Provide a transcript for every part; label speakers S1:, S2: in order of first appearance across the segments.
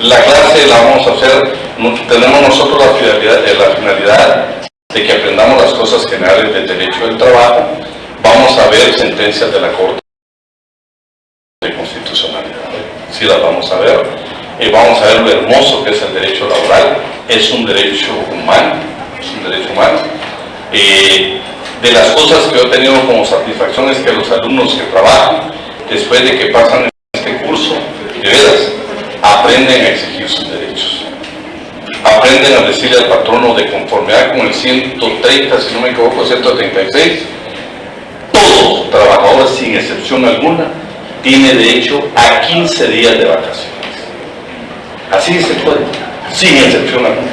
S1: La clase la vamos a hacer, tenemos nosotros la finalidad de que aprendamos las cosas generales del derecho del trabajo. Vamos a ver sentencias de la Corte de Constitucionalidad, sí las vamos a ver. Vamos a ver lo hermoso que es el derecho laboral, es un derecho humano, de las cosas que yo he tenido como satisfacción es que los alumnos que trabajan, después de que pasan este curso, de veras, aprenden a exigir sus derechos. Aprenden a decirle al patrono de conformidad con el 130, si no me equivoco, 136, todo trabajador, sin excepción alguna, tiene derecho a 15 días de vacaciones. Así se puede, sin excepción alguna.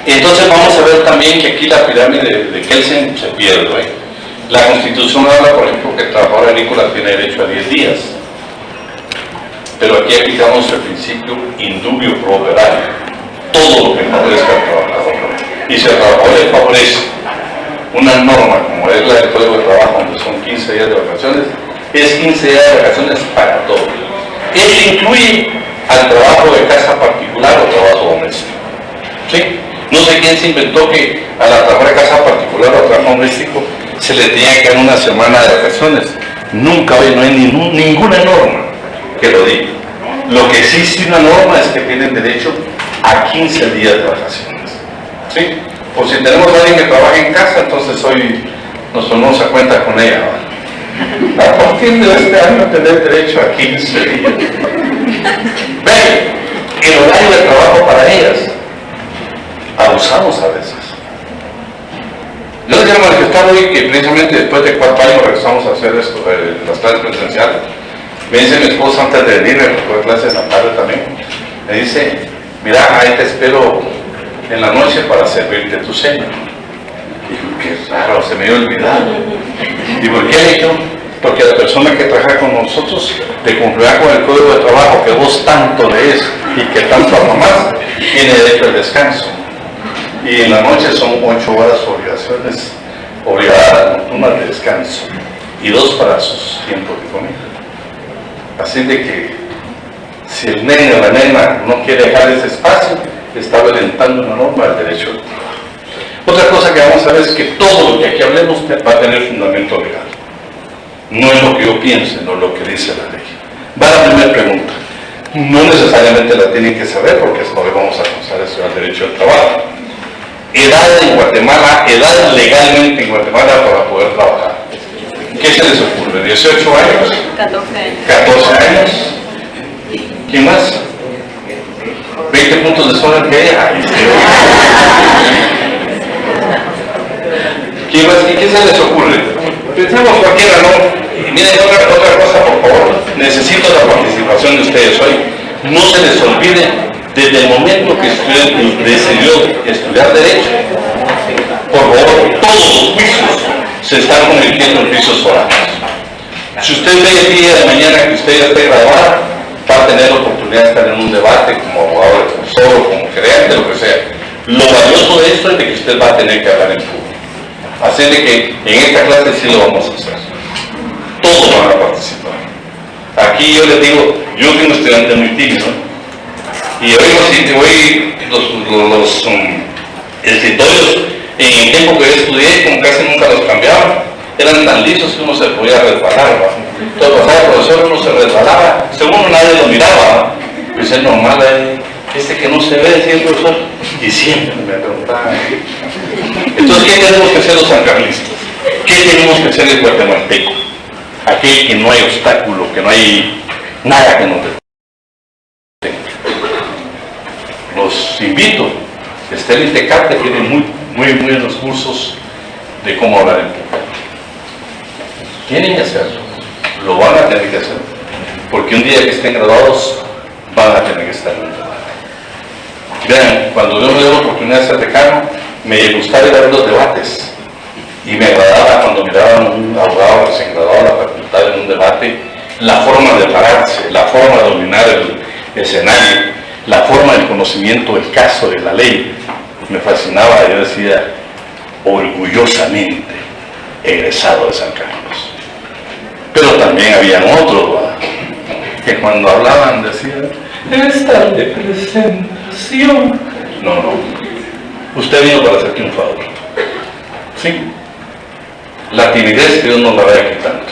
S1: Entonces vamos a ver también que aquí la pirámide de Kelsen se pierde. La Constitución habla, por ejemplo, que el trabajador agrícola tiene derecho a 10 días. Pero aquí aplicamos el principio indubio pro operario. Todo lo que favorezca al trabajador. Y si al trabajador le favorece una norma como es la del Código de Trabajo, donde son 15 días de vacaciones, es 15 días de vacaciones para todos. Eso incluye al trabajo de casa particular o trabajo doméstico. ¿Sí? No sé quién se inventó que a la trabajadora de casa particular o trabajo doméstico se le tenía que dar una semana de vacaciones. Nunca hoy no hay ninguna norma que lo diga. Lo que existe una norma es que tienen derecho a 15 días de vacaciones. ¿Sí? Por si tenemos a alguien que trabaja en casa, entonces hoy nos ponemos a cuenta con ella, ¿no? A partir de este año tener derecho a 15 días. Ven, el horario de trabajo para ellas, abusamos a veces. Yo les quiero manifestar hoy que precisamente después de 4 años regresamos a hacer esto, las clases presenciales. Me dice mi esposa antes de venirme, porque clases en la tarde también, me dice, mira, ahí te espero en la noche para servirte tu cena. Digo, qué raro, se me había olvidado. ¿Y por qué le digo? Porque la persona que trabaja con nosotros, de conformidad con el Código de Trabajo que vos tanto lees y que tanto amás, tiene derecho al descanso. Y en la noche son 8 horas obligadas nocturnas de descanso y 2 para sus tiempos de comida. Así de que si el nene o la nena no quiere dejar ese espacio, está violentando una norma del derecho al trabajo. Otra cosa que vamos a ver es que todo lo que aquí hablemos va a tener fundamento legal. No es lo que yo piense, no es lo que dice la ley. Va a la primera pregunta. No necesariamente la tienen que saber porque hoy vamos a comenzar a estudiar el derecho al trabajo. Edad en Guatemala, edad legalmente en Guatemala para poder trabajar. ¿Qué se les ocurre? ¿18 años?
S2: 14 años.
S1: 14 años. ¿Quién más? 20 puntos de zona que hay. ¿Quién más? ¿Y qué se les ocurre? Pensemos cualquiera, ¿no? Miren, otra cosa, por favor. Necesito la participación de ustedes hoy. No se les olvide, desde el momento que usted decidió estudiar Derecho, por favor, todos los juicios se están convirtiendo en juicios orales. Si usted ve el día de mañana que usted ya esté graduado, va a tener la oportunidad de estar en un debate como abogado defensor o como gerente, lo que sea. Lo valioso de esto es de que usted va a tener que hablar en público. Así de que en esta clase sí lo vamos a hacer. Todos van a participar. Aquí yo les digo, yo soy un estudiante muy tímido, y hoy los escritorios, en el tiempo que yo estudié, como casi nunca los cambiaban, eran tan lisos que uno se podía resbalar, ¿va? Entonces pasaba el profesor, uno se resbalaba, según nadie lo miraba, pues es normal, que no se ve, decía el profesor, y siempre me preguntaban. Entonces, ¿qué tenemos que hacer los sancarlistas? ¿Qué tenemos que hacer el guatemalteco? Aquel que no hay obstáculo, que no hay nada que nos detenga. Los invito, Estela y Tecate tienen muy buenos cursos de cómo hablar en público. Tienen que hacerlo, lo van a tener que hacer, porque un día que estén graduados van a tener que estar en un debate. Vean, cuando yo me dio la oportunidad de ser decano, me gustaba ir a ver los debates y me agradaba cuando miraba a un abogado recién graduado de la facultad en un debate, la forma de pararse, la forma de dominar el escenario, la forma del conocimiento del caso, de la ley, me fascinaba. Yo decía, orgullosamente egresado de San Carlos. Pero también habían otros, ¿verdad?, que cuando hablaban decían, esta representación. No. Usted vino para hacerle un favor. ¿Sí? La timidez Dios nos la vaya quitando.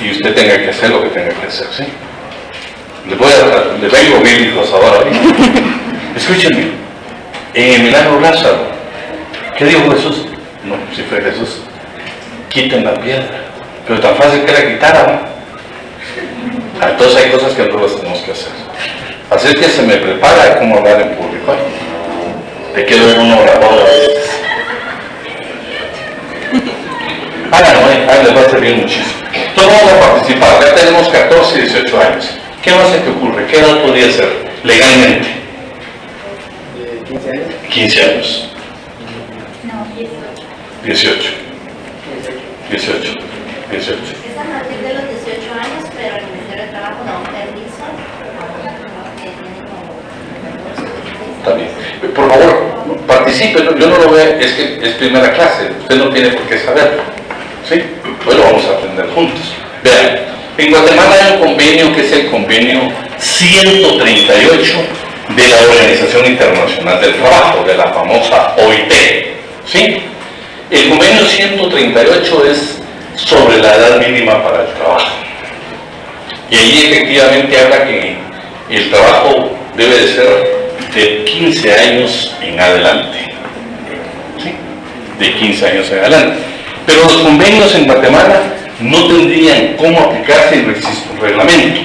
S1: Y usted tenga que hacer lo que tenga que hacer, ¿sí? Les vengo bíblicos ahora. Escúchenme. En el milagro Lázaro, ¿qué dijo Jesús? No, si fue Jesús. Quiten la piedra. Pero tan fácil que la quitaran. Entonces hay cosas que nosotros tenemos que hacer. Así que se me prepara cómo hablar en público. Te quiero ver una oradora. Les va a servir muchísimo. Todos vamos a participar. Ya tenemos 14 y 18 años. ¿Qué más se te ocurre? ¿Qué edad podría ser legalmente?
S2: 15 años.
S1: 15 años.
S3: No,
S1: 18. 18.
S3: Es a partir de los 18 años, pero el Ministerio de Trabajo da un permiso que tiene como...
S1: Está bien. Por favor, participe. Yo no lo veo, es que es primera clase. Usted no tiene por qué saberlo. ¿Sí? Hoy lo vamos a aprender juntos. Vean, en Guatemala hay un convenio que es el convenio 138 de la Organización Internacional del Trabajo, de la famosa OIT. ¿Sí? El convenio 138 es sobre la edad mínima para el trabajo. Y ahí efectivamente habla que el trabajo debe de ser de 15 años en adelante. ¿Sí? De 15 años en adelante. Pero los convenios en Guatemala no tendrían cómo aplicarse y no existe un reglamento.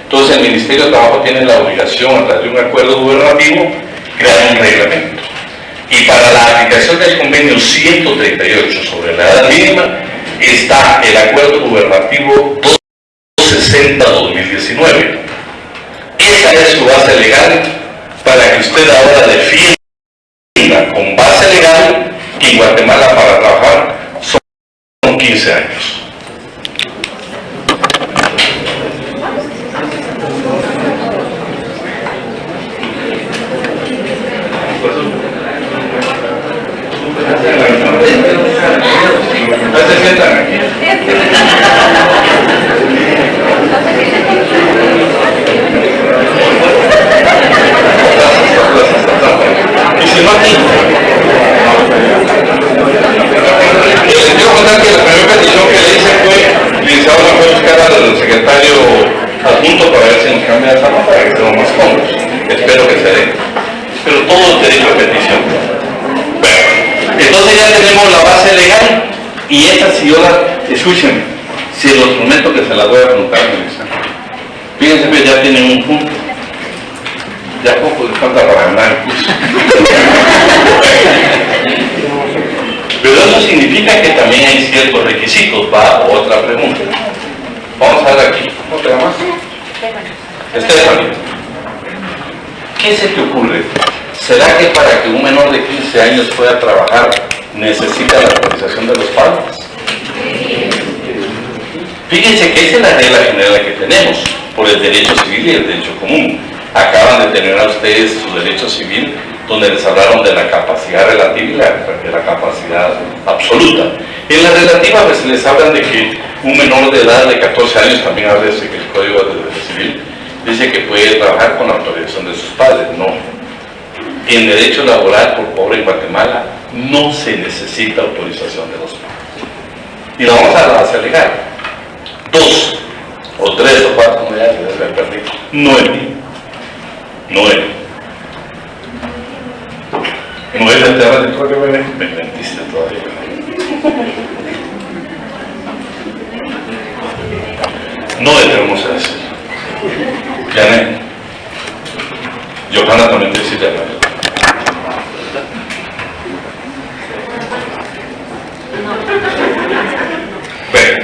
S1: Entonces el Ministerio de Trabajo tiene la obligación, a través de un acuerdo gubernativo, crear un reglamento. Y para la aplicación del convenio 138 sobre la edad mínima está el acuerdo gubernativo 260-2019. Esa es su base legal para que usted ahora defienda con base legal que en Guatemala para trabajar son 15 años. Se sientan aquí. Y si no aquí. Les quiero contar que la primera petición que le hice fue, licenciado, fue buscar al secretario adjunto para ver si nos cambia esa nota para que estemos más cómodos. Espero que se dé. Pero todo es derecho a petición. Bueno, entonces ya tenemos la base legal y esta si yo la, escúchenme, si los prometo que se las voy a preguntar, fíjense que ya tienen un punto. Ya poco les falta para ganar el curso. Pero eso significa que también hay ciertos requisitos. Va otra pregunta. Vamos a ver aquí. ¿Cómo te llamas? Stephanie. ¿Qué se te ocurre? ¿Será que para que un menor de 15 años pueda trabajar necesita la autorización de los padres? Fíjense que esa es la regla general que tenemos por el derecho civil y el derecho común. Acaban de tener a ustedes su derecho civil donde les hablaron de la capacidad relativa y de la capacidad absoluta. En la relativa pues les hablan de que un menor de edad de 14 años, también habla de que el Código de Derecho Civil dice que puede trabajar con la autorización de sus padres. No. En derecho laboral por pobre en Guatemala no se necesita autorización de los padres. Y lo vamos a hacer legal. 2 o 3 o 4, como ya se debe perder. 9. 9 de tierra de creo que me mentiste todavía. No tenemos que decir. Janet. Johanna también te dice Janet. Bueno,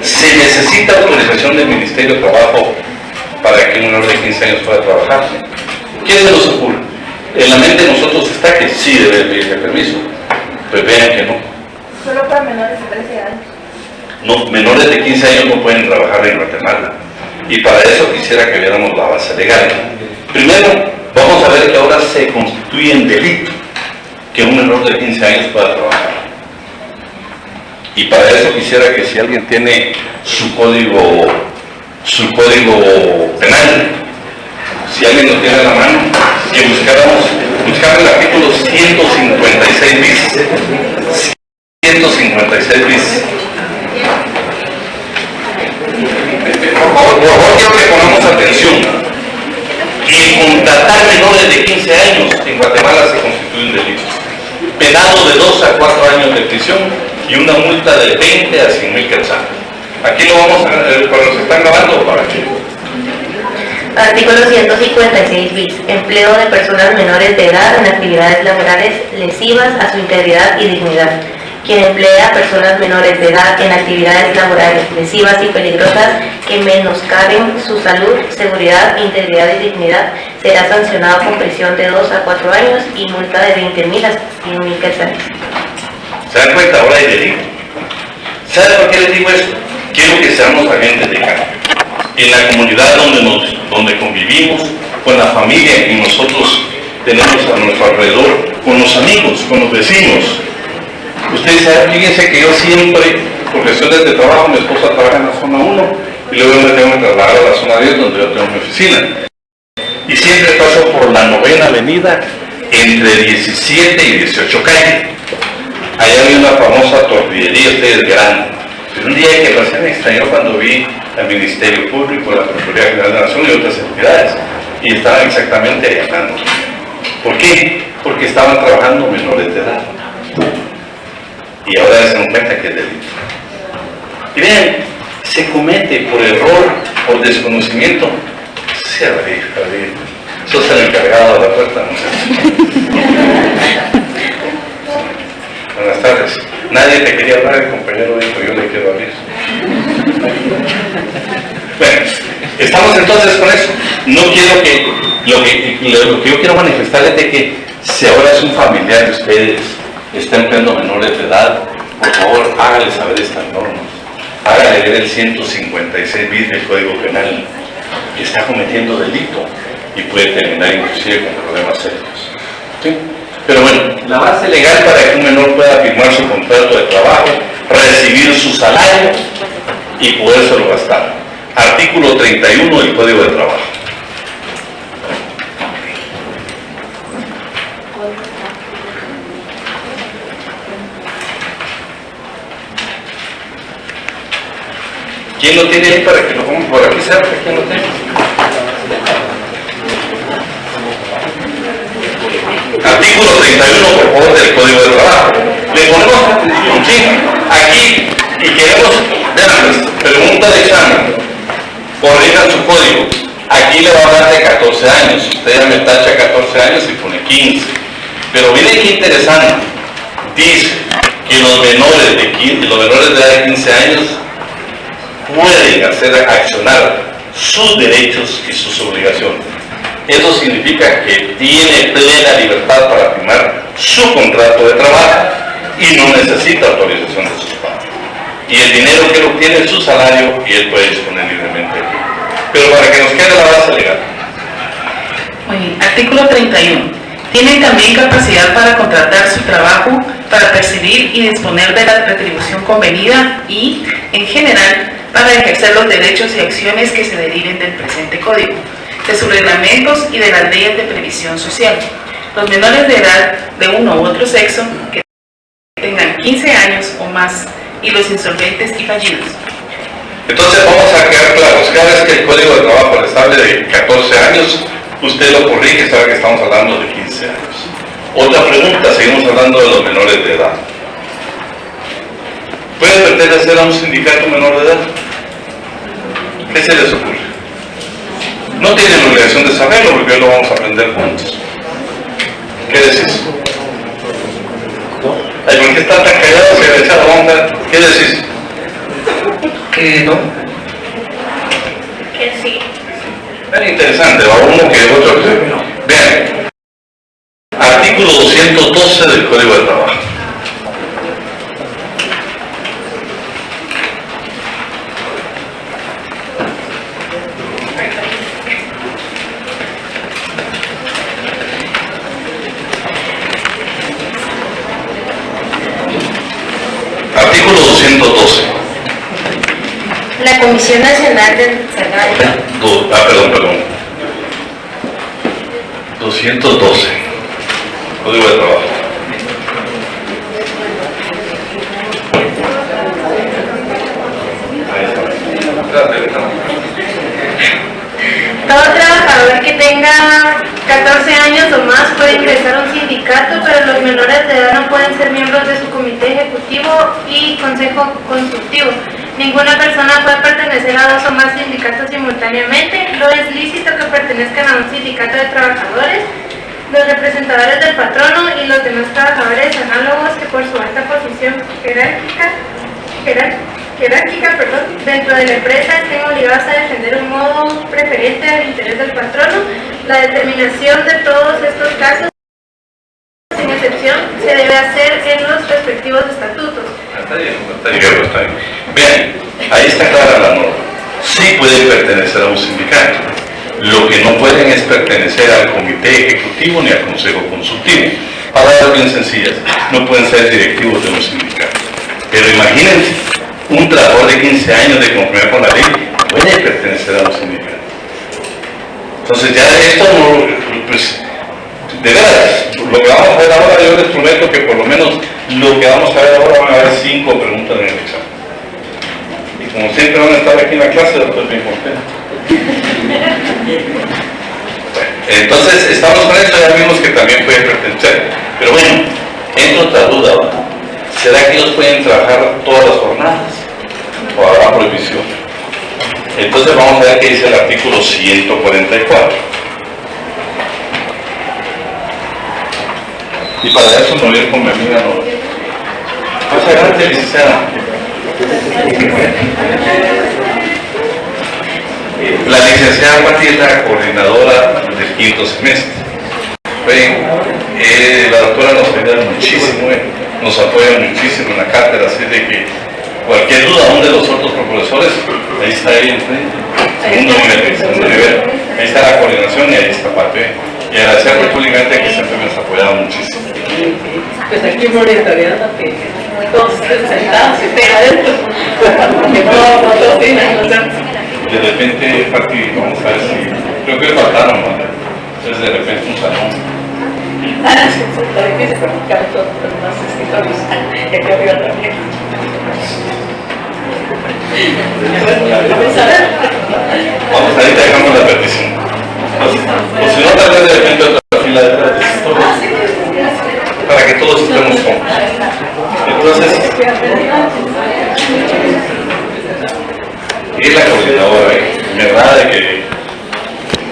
S1: se necesita autorización del Ministerio de Trabajo para que un menor de 15 años pueda trabajar. ¿Qué se nos ocurre? En la mente de nosotros está que sí debe pedirle permiso, pues vean que no.
S3: Solo para menores de 13 años.
S1: No, menores de 15 años no pueden trabajar en Guatemala. Y para eso quisiera que viéramos la base legal. Primero, vamos a ver que ahora se constituye en delito que un menor de 15 años pueda trabajar. Y para eso quisiera que si alguien tiene su código su código penal. Si alguien lo tiene a la mano, que buscar el artículo 156 bis. 156 bis. Por favor, quiero que pongamos atención. El contratar menores de 15 años en Guatemala se constituye un delito, penado de 2 a 4 años de prisión y una multa de 20 a 100,000 quetzales. Aquí lo vamos a ver, pero se están grabando para que...
S2: Artículo 156 bis. Empleo de personas menores de edad en actividades laborales lesivas a su integridad y dignidad. Quien emplea a personas menores de edad en actividades laborales lesivas y peligrosas que menoscaben su salud, seguridad, integridad y dignidad será sancionado con prisión de 2 a 4 años y multa de 20,000 a 100,000 quetzales.
S1: ¿Se dan cuenta? Ahora hay delito. ¿Sabe por qué les digo esto? Quiero que seamos agentes de cambio. En la comunidad donde convivimos, con la familia que nosotros tenemos a nuestro alrededor, con los amigos, con los vecinos. Ustedes saben, fíjense que yo siempre, por cuestiones de trabajo, mi esposa trabaja en la zona 1 y luego me tengo que trasladar a la zona 10 donde yo tengo mi oficina. Y siempre paso por la 9ª avenida entre 17 y 18 calle. Allá había una famosa tortillería, ustedes verán. Pero un día que pasé me extrañó cuando vi al Ministerio Público, la Procuraduría General de la Nación y otras entidades. Y estaban exactamente ahí hablando. ¿Por qué? Porque estaban trabajando menores de edad. Y ahora se dan cuenta que es delito. Y vean, se comete por error, por desconocimiento. Sí, Javier, sos el encargado de la puerta, no sé. Buenas tardes. Nadie te quería hablar, el compañero dijo, yo le quiero abrir. Bueno, estamos entonces con eso. No quiero que, lo que yo quiero manifestar es de que si ahora es un familiar de ustedes, está empleando menores de edad, por favor, hágale saber estas normas. Hágale ver el 156 bis del Código Penal, que está cometiendo delito y puede terminar inclusive con problemas serios. ¿Sí? Pero bueno, la base legal para que un menor pueda firmar su contrato de trabajo, recibir su salario y podérselo gastar. Artículo 31 del Código de Trabajo. ¿Quién lo tiene ahí para que lo ponga por aquí cerca? ¿Quién lo tiene? Artículo 31, por favor, del Código de Trabajo. Le ponemos atención, sí, aquí, y queremos, vean, pregunta de examen, corrijan su código. Aquí le va a hablar de 14 años, usted ya me tacha 14 años y pone 15. Pero miren qué interesante, dice que los menores de edad de 15 años pueden accionar sus derechos y sus obligaciones. Eso significa que tiene plena libertad para firmar su contrato de trabajo y no necesita autorización de sus padres. Y el dinero que él obtiene es su salario y él puede disponer libremente aquí. Pero para que nos quede la base legal.
S4: Muy bien. Artículo 31. Tienen también capacidad para contratar su trabajo, para percibir y disponer de la retribución convenida y, en general, para ejercer los derechos y acciones que se deriven del presente código, de sus reglamentos y de las leyes de previsión social. Los menores de edad de uno u otro sexo que tengan 15 años o más y los insolventes y fallidos.
S1: Entonces vamos a quedar claros, cada vez que el Código de Trabajo les hable de 14 años, usted lo corrige y sabe que estamos hablando de 15 años. Otra pregunta, seguimos hablando de los menores de edad. ¿Puede pertenecer a un sindicato menor de edad? ¿Qué se les ocurre? No tienen la obligación de saberlo porque hoy lo vamos a aprender juntos. ¿Qué decís? Ay, ¿por qué están tan callados y agachados? ¿Qué decís?
S4: Que no.
S3: Que sí.
S1: Es interesante, va uno que otro. Vean, artículo 212 del Código de Trabajo. Artículo 212.
S2: La Comisión Nacional del Salario
S1: Perdón. 212. Código de trabajo.
S2: Todo trabajador que tenga 14 años o más puede ingresar a un sindicato, pero los menores de edad no pueden ser miembros de su comité ejecutivo y consejo consultivo. Ninguna persona puede pertenecer a 2 o más sindicatos simultáneamente. No es lícito que pertenezcan a un sindicato de trabajadores. Los representadores del patrono y los demás trabajadores análogos que por su alta posición jerárquica, dentro de la empresa estén obligados a defender un modo preferente al interés del patrono. La determinación de todos estos casos, sin excepción, se debe hacer en los respectivos estatutos.
S1: Está bien. Vean, ahí está clara la norma. Sí pueden pertenecer a un sindicato. Lo que no pueden es pertenecer al comité ejecutivo ni al consejo consultivo. Palabras bien sencillas, no pueden ser directivos de un sindicato. Pero imagínense, un trabajador de 15 años de conformidad con la ley puede pertenecer a un sindicato. Entonces ya esto, pues, de veras, lo que vamos a ver ahora, yo les prometo que por lo menos lo que vamos a ver ahora van a haber 5 preguntas en el examen. Y como siempre van a estar aquí en la clase, después bien contentos. Entonces estamos con esto, ya vimos que también puede pertenecer, pero bueno, entra otra duda, ¿va? ¿Será que ellos pueden trabajar todas las jornadas o habrá prohibición? Entonces vamos a ver qué dice el artículo 144 y para eso me voy a ir con mi amiga más adelante, licenciada. La licenciada Pati es la coordinadora del 5º semestre. La doctora nos ayuda muchísimo, nos apoya muchísimo en la cátedra, así de que cualquier duda, aún de los otros profesores, ahí está ahí enfrente, segundo nivel, ahí está la coordinación y ahí está Pati. Y agradecerle públicamente que siempre nos ha apoyado muchísimo.
S5: Pues aquí monitoreando que todos estén sentados y estén adentro, que no tienen.
S1: De repente, Pati, vamos a ver si, creo que faltaron, ¿no? Entonces de repente un salón.
S5: Está difícil practicar todos los demás escritorios, y aquí arriba también.
S1: Vamos, ahorita dejamos la petición. O si no, tal vez de repente otra fila de para que todos estemos cómodos. Entonces, es la coordinadora, me agrada que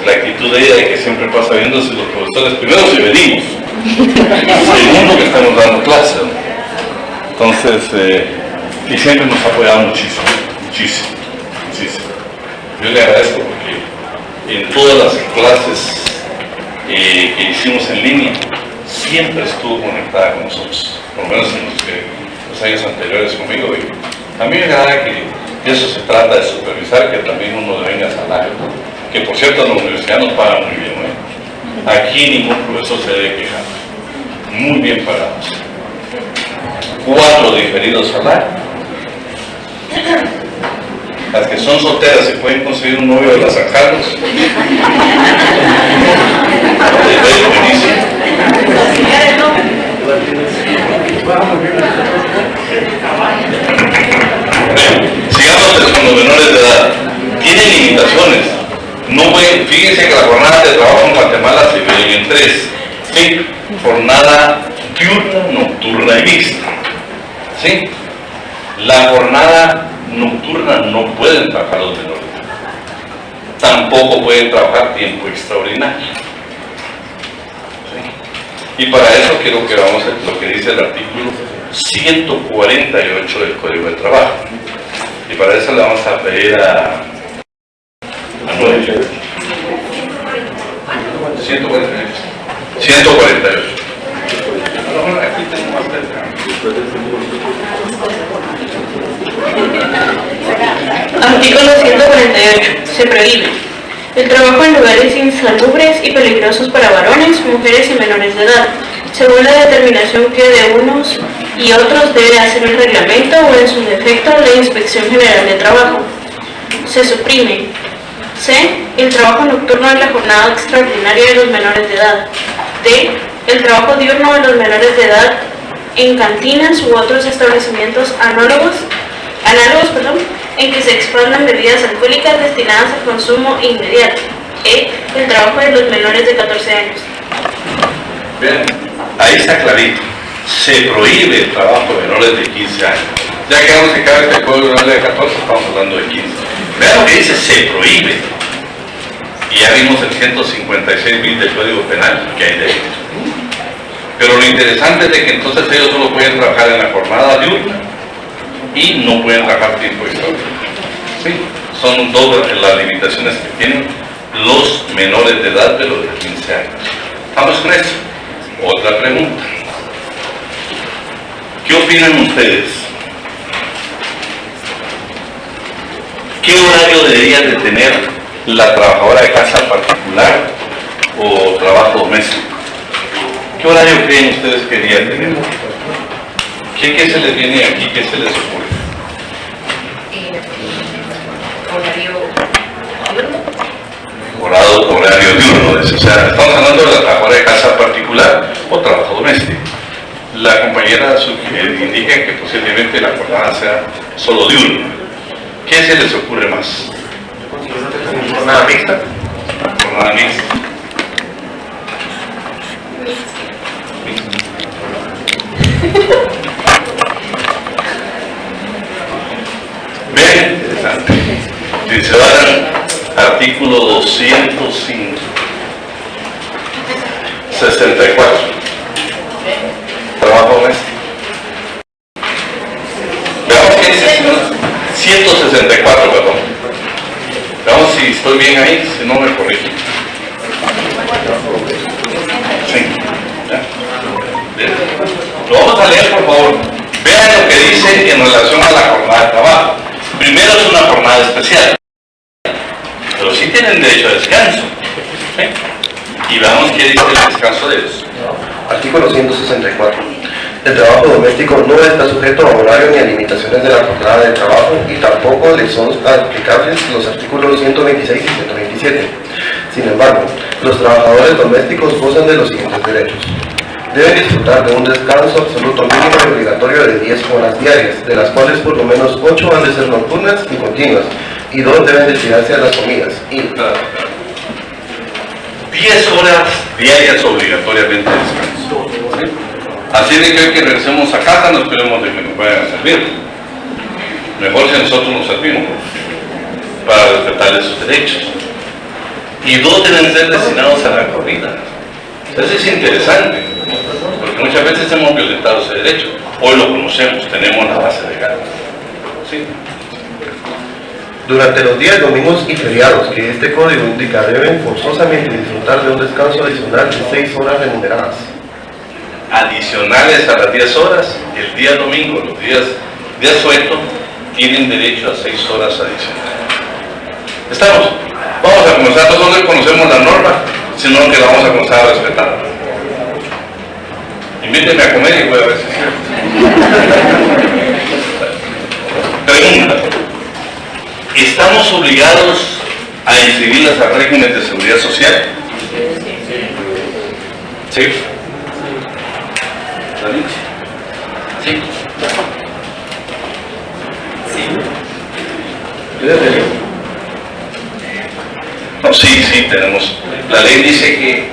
S1: la actitud de ella de que siempre pasa viendo si los profesores primero si venimos, segundo que estamos dando clases, entonces y siempre nos ha apoyado muchísimo. Yo le agradezco porque en todas las clases que hicimos en línea siempre estuvo conectada con nosotros, por lo menos en los años anteriores conmigo, y a mí me agrada que de eso se trata, de supervisar, que también uno devenga salario, que por cierto en la universidad nos pagan muy bien, ¿no? Aquí ningún profesor se debe quejar, muy bien pagados, 4 diferidos salarios. Las que son solteras y pueden conseguir un novio de la San Carlos, sigamos con los menores de edad. Tienen limitaciones. No pueden, fíjense que la jornada de trabajo en Guatemala se divide en 3. ¿Sí? Jornada diurna, nocturna y mixta. ¿Sí? La jornada nocturna no pueden trabajar los menores. Tampoco pueden trabajar tiempo extraordinario. ¿Sí? Y para eso quiero que vamos a lo que dice el artículo 148 del Código de Trabajo. Y para eso le vamos a pedir a 9. 148. Aquí tengo más cerca.
S2: Artículo 148. Se prohíbe el trabajo en lugares insalubres y peligrosos para varones, mujeres y menores de edad, según la determinación que de unos y otros debe hacer el reglamento o en su defecto la Inspección General de Trabajo. Se suprime
S6: C. El trabajo nocturno en la jornada extraordinaria de los menores de edad. D. El trabajo diurno de los menores de edad en cantinas u otros establecimientos análogos, en que se expandan bebidas alcohólicas destinadas al consumo inmediato. E. El trabajo de los menores de 14 años.
S1: Bien, ahí está clarito. Se prohíbe el trabajo de menores de 15 años. Ya que vamos a cada vez que el código penal de 14, estamos hablando de 15. Vean lo que dice, se prohíbe. Y ya vimos el 156 bis del Código Penal que hay de ellos. Pero lo interesante es de que entonces ellos solo pueden trabajar en la jornada diurna y no pueden trabajar tiempo extra. ¿Sí? Son dos las limitaciones que tienen los menores de edad de los de 15 años. Vamos con eso. Otra pregunta. ¿Qué opinan ustedes? ¿Qué horario debería de tener la trabajadora de casa particular o trabajo doméstico? ¿Qué horario creen ustedes que debería tener? ¿Qué se les viene aquí? ¿Qué se les ocurre? Horario diurno, o sea, estamos hablando de la trabajadora de casa particular o trabajo doméstico. La compañera indica que posiblemente la jornada sea solo diurno. ¿Qué se les ocurre más? ¿Jornada mixta? Jornada mixta. Bien, interesante. Si se van al artículo 205, 64, trabajo doméstico. Veamos qué dice, 164, perdón. Veamos si estoy bien ahí, si no me corrijo. Sí. Bien. Lo vamos a leer, por favor. Vean lo que dice en relación a la jornada de trabajo. Primero, es una jornada especial, pero sí tienen derecho a descanso. ¿Sí? Y veamos qué dice el descanso de ellos.
S7: Artículo 164. El trabajo doméstico no está sujeto a horario ni a limitaciones de la jornada de trabajo y tampoco le son aplicables los artículos 126 y 127. Sin embargo, los trabajadores domésticos gozan de los siguientes derechos. Deben disfrutar de un descanso absoluto mínimo y obligatorio de 10 horas diarias, de las cuales por lo menos 8 han de ser nocturnas y continuas, y 2 deben destinarse a las comidas. Y
S1: 10 horas diarias obligatoriamente de descanso. ¿Sí? Así de que hoy que regresemos a casa no esperemos de que nos vayan a servir. Mejor si nosotros nos servimos para respetarles sus derechos. Y 2 deben ser destinados a la comida. Eso es interesante, porque muchas veces hemos violentado ese derecho. Hoy lo conocemos, tenemos la base legal. ¿Sí?
S7: durante los días domingos y feriados que este código indica, deben forzosamente disfrutar de un descanso adicional de 6 horas remuneradas.
S1: Adicionales a las 10 horas, el día domingo, los días de asueto, tienen derecho a 6 horas adicionales. ¿Estamos? Vamos a comenzar, no solo conocemos la norma, sino que la vamos a comenzar a respetar. Invítenme a comer y voy a ver si es cierto. Pregunta. ¿Estamos obligados a inscribirlas al régimen de seguridad social? ¿Sí? ¿Sí? No, sí, tenemos. La ley dice que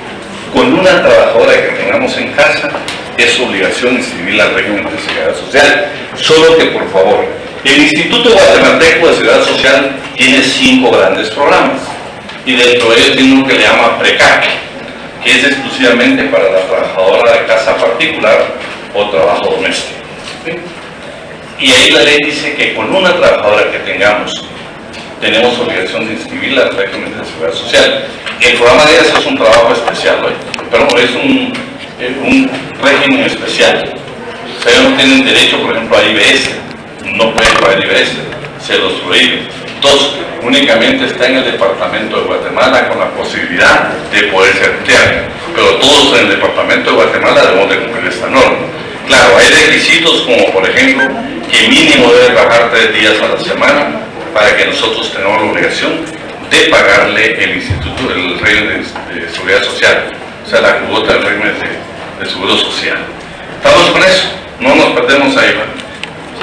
S1: con una trabajadora que tengamos en casa es obligación inscribirla al régimen de seguridad social. Solo que, por favor, el Instituto Guatemalteco de Seguridad Social tiene 5 grandes programas y dentro de ellos tiene uno que le llama PRECAC, que es exclusivamente para la trabajadora de casa particular o trabajo doméstico. ¿Sí? Y ahí la ley dice que con una trabajadora que tengamos, tenemos obligación de inscribirla al régimen de seguridad social. El programa de ellas es un trabajo especial, pero es un régimen especial. O sea, ellos no tienen derecho, por ejemplo, a IBS, no pueden pagar IBS, se los prohíbe. Entonces, únicamente está en el departamento de Guatemala con la posibilidad de poder ser empleado. Pero todos en el departamento de Guatemala debemos de cumplir esta norma. Claro, hay requisitos como, por ejemplo, que mínimo debe trabajar 3 días a la semana para que nosotros tengamos la obligación de pagarle el instituto, el régimen de seguridad social, o sea, la cuota del régimen de seguro social. Estamos con eso, no nos perdemos ahí.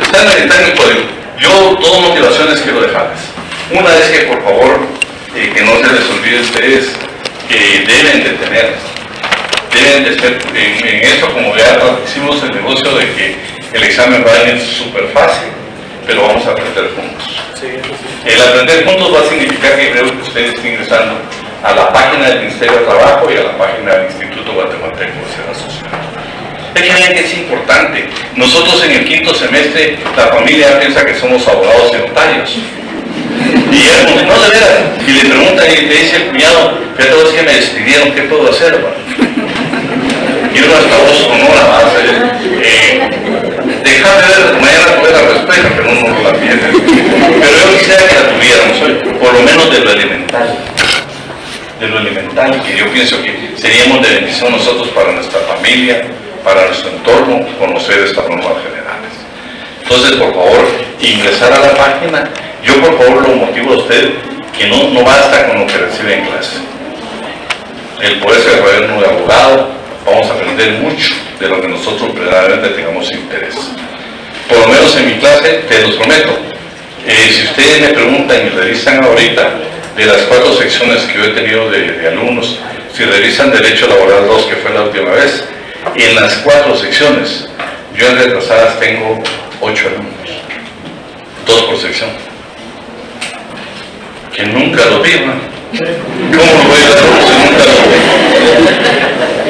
S1: Está en el código. Yo, dos motivaciones quiero dejarles. Una es que, por favor, que no se les olvide a ustedes que deben de tener, deben de ser en esto, como ya hicimos el negocio de que el examen va a ir súper fácil, pero vamos a aprender juntos. El aprender juntos va a significar que creo que ustedes estén ingresando a la página del Ministerio de Trabajo y a la página del Instituto Guatemalteco de Seguridad Social. Es que vean que es importante. Nosotros en el quinto semestre, la familia piensa que somos abogados y notarios. Y él, no, de veras, y le preguntan y le dice el cuñado, pero es que me despidieron, ¿qué puedo hacer, hermano? Y uno hasta vos sonora más, déjame ver, mañana tuve la respuesta, pero uno no la tiene. Pero yo quisiera que la tuviéramos hoy, por lo menos de lo elemental. De lo elemental, que yo pienso que seríamos de bendición nosotros para nuestra familia, para nuestro entorno, conocer estas normas generales. Entonces, por favor, ingresar a la página. Yo, por favor, lo motivo a usted que no basta con lo que recibe en clase. El poder ser gobierno de abogado, vamos a aprender mucho de lo que nosotros verdaderamente tengamos interés. Por lo menos en mi clase, te los prometo. Si ustedes me preguntan y revisan ahorita, de las 4 secciones que yo he tenido de alumnos, si revisan Derecho Laboral 2, que fue la última vez, en las 4 secciones, yo en retrasadas tengo 8 alumnos, 2 por sección, que nunca lo vi, ¿no? ¿Cómo lo voy a dar si nunca lo vi?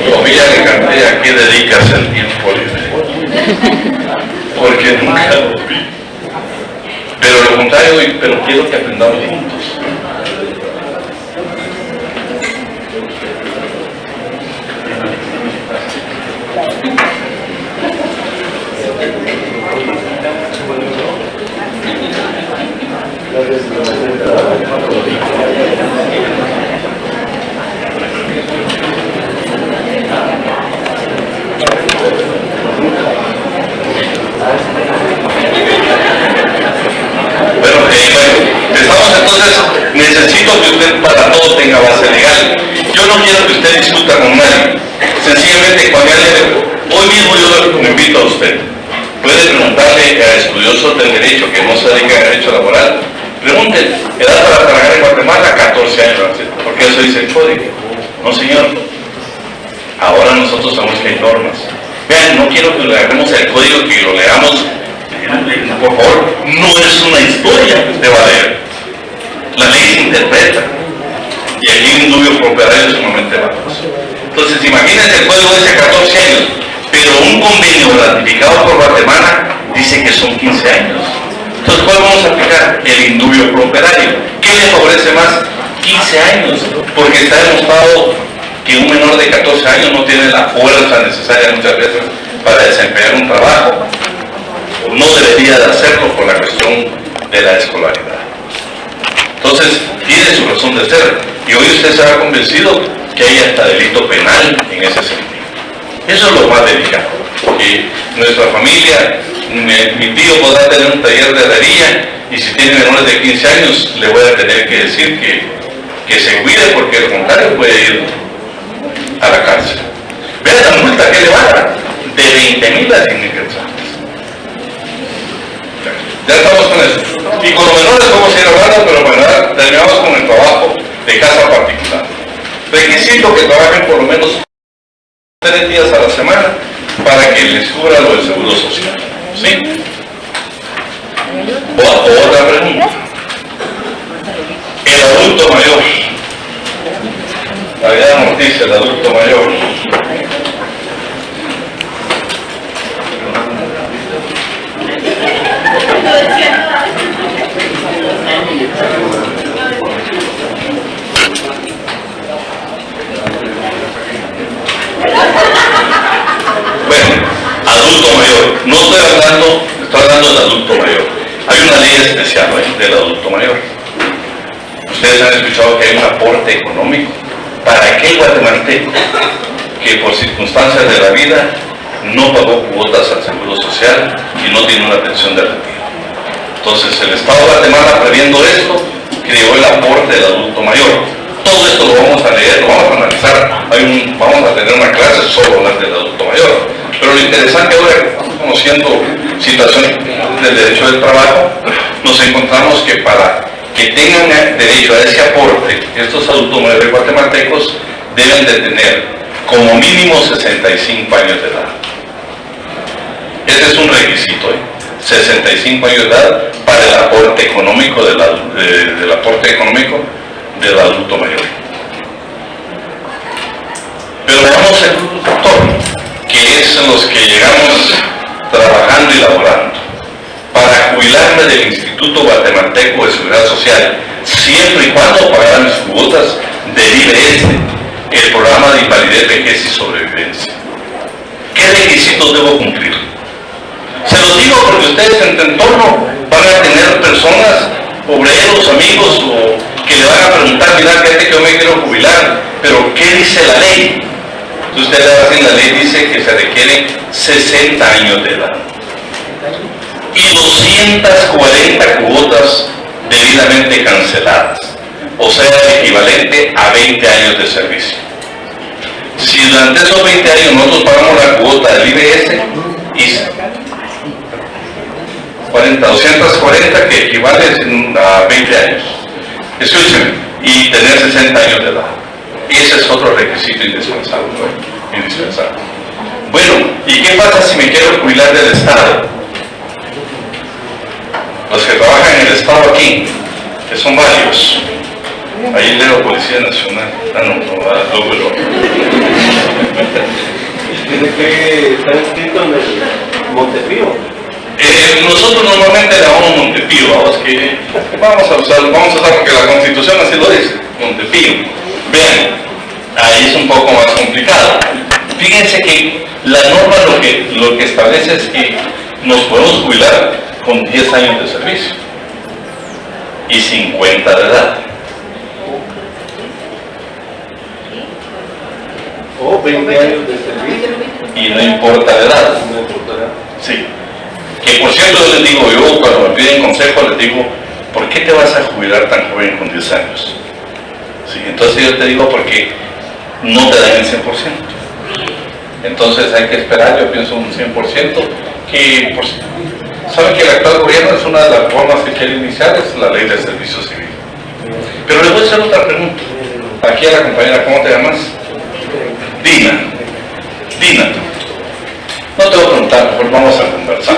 S1: Todavía que canté, ¿a qué dedicas el tiempo libre? Porque nunca lo vi. Pero lo contrario, pero quiero que aprendamos juntos. Empezamos entonces. Necesito que usted para todo tenga base legal. Yo no quiero que usted discuta con nadie. Sencillamente, cuando hoy mismo yo lo invito a usted. Puede preguntarle a estudiosos del derecho que no se dedican a derecho laboral. Pregúntenle, edad para trabajar en Guatemala, 14 años, porque eso dice el código. No, señor. Ahora nosotros sabemos que hay normas. Vean, no quiero que leamos el código, que lo leamos. Por favor, no es una historia de valer. La ley se interpreta. Y aquí un indubio propietario es sumamente valioso. Entonces, imagínense, el código dice 14 años, pero un convenio ratificado por Guatemala dice que son 15 años. Entonces, ¿cuál vamos a aplicar? El indubio propietario. ¿Qué le favorece más? 15 años, porque está demostrado que un menor de 14 años no tiene la fuerza necesaria muchas veces para desempeñar un trabajo. No debería de hacerlo por la cuestión de la escolaridad. Entonces, tiene su razón de ser. Y hoy usted se ha convencido que hay hasta delito penal en ese sentido. Eso es lo más delicado. Que nuestra familia, mi tío podrá tener un taller de herrería y si tiene menores de 15 años le voy a tener que decir que se cuide, porque al contrario puede ir a la cárcel. Vean la multa que le van a dar, de 20,000 a 100,000 quetzales. Ya estamos con eso. Y con los menores vamos a ir hablando, pero bueno, terminamos con el trabajo de casa particular. Requisito que trabajen por lo menos 3 días a la semana para que les cubra lo del seguro social. ¿Sí? Otra pregunta. El adulto mayor. La vida noticia, el adulto mayor. Bueno, adulto mayor. No estoy hablando del adulto mayor. Hay una ley especial, ¿no?, del adulto mayor. Ustedes han escuchado que hay un aporte económico para aquel guatemalteco que por circunstancias de la vida no pagó cuotas al seguro social y no tiene una pensión de retiro. Entonces el Estado de Guatemala, previendo esto, que creó el aporte del adulto mayor. Todo esto lo vamos a leer, lo vamos a analizar. Vamos a tener una clase solo hablar del adulto mayor. Pero lo interesante ahora que estamos conociendo situaciones del derecho del trabajo, nos encontramos que para que tengan derecho a ese aporte, estos adultos mayores guatemaltecos deben de tener como mínimo 65 años de edad. Ese es un requisito, 65 años de edad para el aporte económico del adulto mayor. Pero veamos el otro factor, que es los que llegamos trabajando y laborando. Para jubilarme del Instituto Guatemalteco de Seguridad Social, siempre y cuando pagaran mis cuotas del IBS, el programa de invalidez, vejez y sobrevivencia. ¿Qué requisitos debo cumplir? Se los digo porque ustedes en tu entorno van a tener personas, obreros, amigos, o que le van a preguntar, mira, fíjate que yo me quiero jubilar, pero ¿qué dice la ley? Entonces usted le va a decir, la ley dice que se requieren 60 años de edad y 240 cuotas debidamente canceladas, o sea, el equivalente a 20 años de servicio. Si durante esos 20 años nosotros pagamos la cuota del IBS, y 240 que equivale a 20 años, escúchenme, y tener 60 años de edad. Ese es otro requisito indispensable, ¿no? Indispensable. Bueno, ¿y qué pasa si me quiero jubilar del Estado? Los que trabajan en el Estado aquí, que son varios. Ahí leo Policía Nacional. Luego.
S8: Tiene que estar escrito en el Montepío.
S1: Nosotros normalmente le llamamos Montepío, vamos a usar porque la Constitución así lo dice, Montepío. Vean, ahí es un poco más complicado. Fíjense que la norma lo que establece es que nos podemos jubilar con 10 años de servicio y 50 de edad.
S8: O 20 años de servicio.
S1: Y no importa la edad.
S8: No importa la edad.
S1: Sí. Que por cierto yo les digo, yo cuando me piden consejo les digo, ¿por qué te vas a jubilar tan joven con 10 años? Sí, entonces yo te digo porque no te dan el 100%. Entonces hay que esperar, yo pienso un 100%, que saben que el actual gobierno es una de las formas que quiere iniciar, es la ley del servicio civil. Pero les voy a hacer otra pregunta. Aquí a la compañera, ¿cómo te llamas? Dina. No te voy a preguntar, mejor vamos a conversar.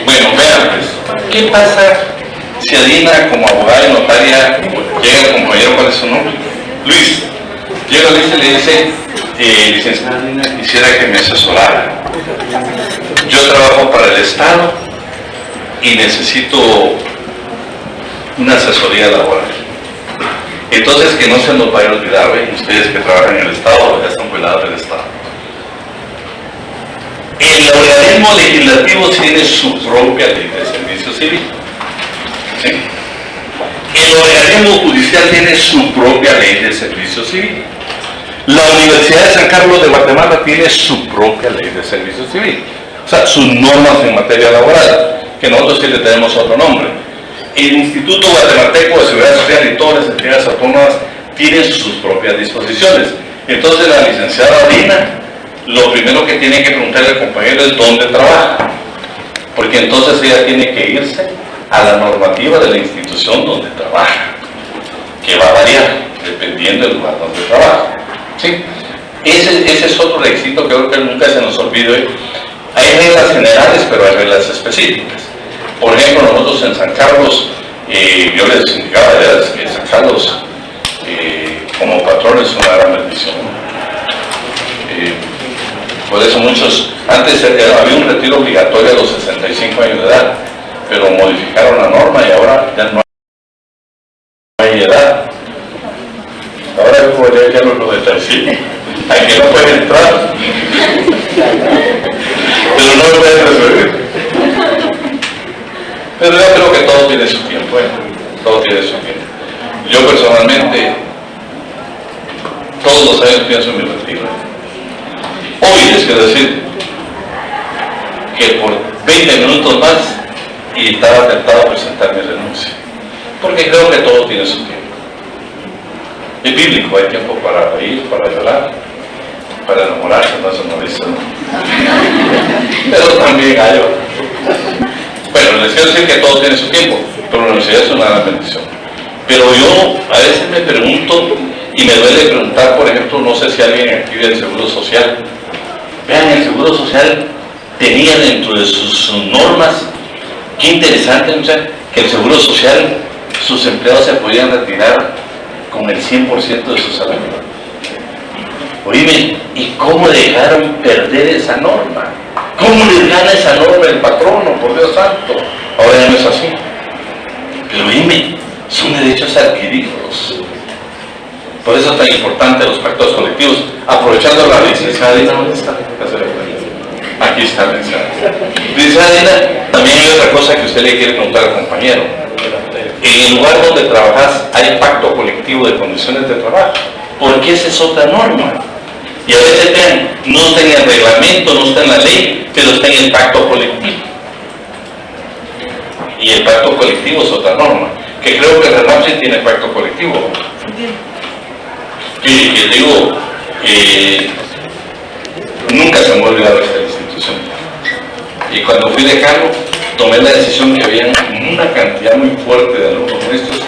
S1: Bueno, vean pues, ¿qué pasa si a Dina como abogada y notaria llega el compañero, ¿cuál es su nombre? Luis. Llega Luis y le dice, licenciada Dina, quisiera que me asesorara. Yo trabajo para el Estado y necesito una asesoría laboral. Entonces que no se nos vaya a olvidar, ustedes que trabajan en el Estado, ya están jubilados del Estado. El organismo legislativo tiene su propia ley de servicio civil. ¿Sí? El organismo judicial tiene su propia ley de servicio civil. La Universidad de San Carlos de Guatemala tiene su propia ley de servicio civil. O sea, sus normas en materia laboral, que nosotros sí le tenemos otro nombre. El Instituto Guatemalteco de Seguridad Social y todas las entidades autónomas tienen sus propias disposiciones. Entonces la licenciada Dina, lo primero que tiene que preguntarle al compañero es dónde trabaja, porque entonces ella tiene que irse a la normativa de la institución donde trabaja, que va a variar dependiendo del lugar donde trabaja. ¿Sí? Ese es otro requisito que creo que nunca se nos olvide. Hay reglas generales, pero hay reglas específicas. Por ejemplo, nosotros en San Carlos, yo les indicaba que San Carlos como patrón es una gran bendición. Por eso muchos, antes había un retiro obligatorio a los 65 años de edad, pero modificaron la norma y ahora ya no hay edad. Ahora ya lo determina, hay que no puede entrar, pero no lo puede resolver. Pero yo creo que todo tiene su tiempo, todo tiene su tiempo. Yo personalmente, todos los años pienso en mi retiro. Hoy les quiero decir que por 20 minutos más y estaba tentado a presentar mi renuncia. porque creo que todo tiene su tiempo. Es bíblico, hay tiempo para reír, para llorar, para enamorarse, no eso no dice, ¿no? Pero también hay otro. Bueno, les quiero decir que todo tiene su tiempo, pero la universidad es una gran bendición. Pero yo a veces me pregunto, y me duele preguntar, por ejemplo, no sé si alguien aquí del Seguro Social, vean, el Seguro Social tenía dentro de sus normas, qué interesante, ¿no? Que el Seguro Social, sus empleados se podían retirar con el 100% de su salario. Oíme, ¿y cómo dejaron perder esa norma? ¿Cómo les gana esa norma el patrono, por Dios santo? Ahora ya no es así. Pero oíme, son derechos adquiridos. Por eso es tan importante los pactos colectivos. Aprovechando la licenciada Dina, ¿dónde está? Aquí está la licenciada Dina. También hay otra cosa que usted le quiere preguntar al compañero. En el lugar donde trabajas hay pacto colectivo de condiciones de trabajo, porque esa es otra norma. Y a veces vean, no está en el reglamento, no está en la ley, pero está en el pacto colectivo. Y el pacto colectivo es otra norma, que creo que el RENAPSI tiene pacto colectivo. Que digo, nunca se me va a olvidar esta institución. Y cuando fui decano, tomé la decisión que había una cantidad muy fuerte de alumnos nuestros